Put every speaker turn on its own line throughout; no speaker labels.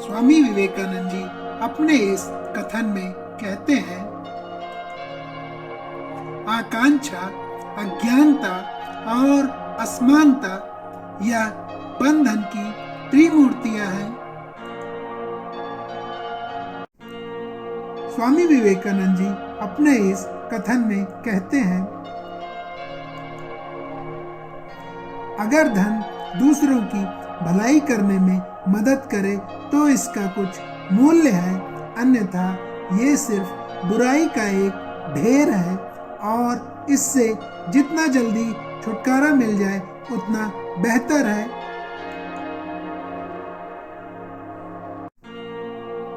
स्वामी विवेकानंद जी अपने इस कथन में कहते हैं, आकांक्षा, अज्ञानता और असमानता यह बंधन की त्रिमूर्तियां हैं। स्वामी विवेकानंद जी अपने इस कथन में कहते हैं, अगर धन दूसरों की भलाई करने में मदद करे तो इसका कुछ मूल्य है, अन्यथा ये सिर्फ बुराई का एक ढेर है और इससे जितना जल्दी छुटकारा मिल जाए उतना बेहतर है।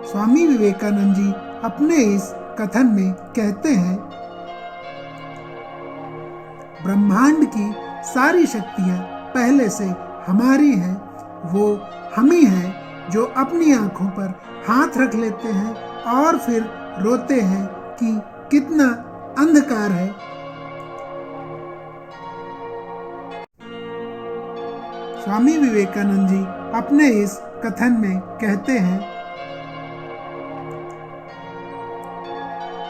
स्वामी विवेकानंद जी अपने इस कथन में कहते हैं, ब्रह्मांड की सारी शक्तियां पहले से हमारी हैं, वो हम ही हैं जो अपनी आंखों पर हाथ रख लेते हैं और फिर रोते हैं कि कितना अंधकार है। स्वामी विवेकानंद जी अपने इस कथन में कहते हैं,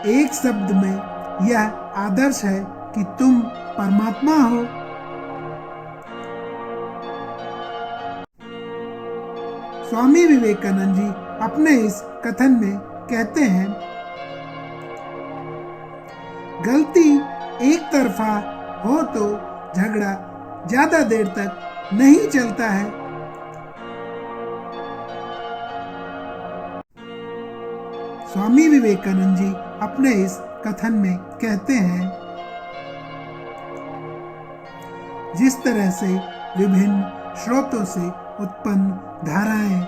एक शब्द में यह आदर्श है कि तुम परमात्मा हो। स्वामी विवेकानंद जी अपने इस कथन में कहते हैं, गलती एक तरफा हो तो झगड़ा ज्यादा देर तक नहीं चलता है। स्वामी विवेकानंद जी अपने इस कथन में कहते हैं, जिस तरह से विभिन्न स्रोतों से उत्पन्न धाराएं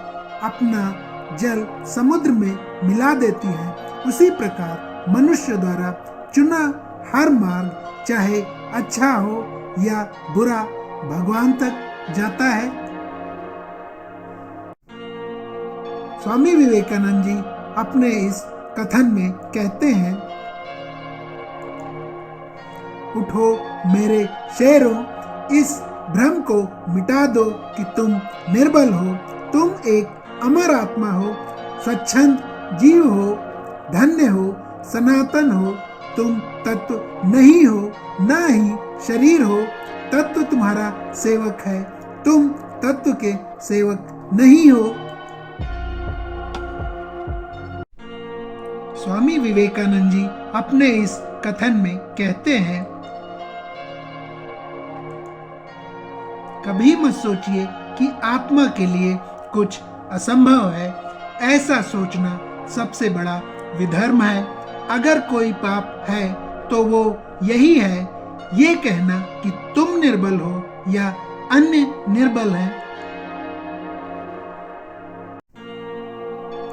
अपना जल समुद्र में मिला देती हैं, उसी प्रकार मनुष्य द्वारा चुना हर मार्ग चाहे अच्छा हो या बुरा भगवान तक जाता है। स्वामी विवेकानंद जी अपने इस कथन में कहते हैं, उठो मेरे शेरों, इस भ्रम को मिटा दो कि तुम निर्बल हो, तुम एक अमर आत्मा हो, स्वच्छंद जीव हो, धन्य हो, सनातन हो, तुम तत्व नहीं हो, ना ही शरीर हो, तत्व तुम्हारा सेवक है, तुम तत्व के सेवक नहीं हो। स्वामी विवेकानंद जी अपने इस कथन में कहते हैं, कभी मत सोचिए कि आत्मा के लिए कुछ असंभव है, ऐसा सोचना सबसे बड़ा विधर्म है। अगर कोई पाप है तो वो यही है, ये कहना कि तुम निर्बल हो या अन्य निर्बल हैं।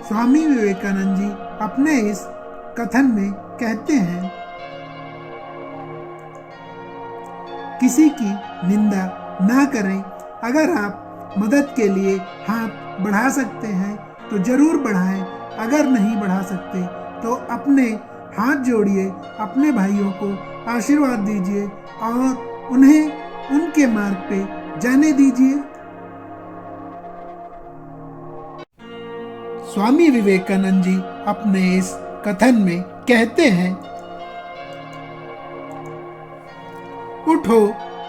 स्वामी विवेकानंद जी अपने इस कथन में कहते हैं, किसी की निंदा ना करें। अगर आप मदद के लिए हाथ बढ़ा सकते हैं तो जरूर बढ़ाएं, अगर नहीं बढ़ा सकते तो अपने हाथ जोड़िए, अपने भाइयों को आशीर्वाद दीजिए और उन्हें उनके मार्ग पे जाने दीजिए। स्वामी विवेकानंद जी अपने इस कथन में कहते हैं, उठो,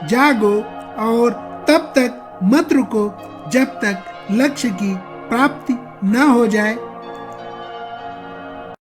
जागो और तब तक मत रुको जब तक लक्ष्य की प्राप्ति न हो जाए।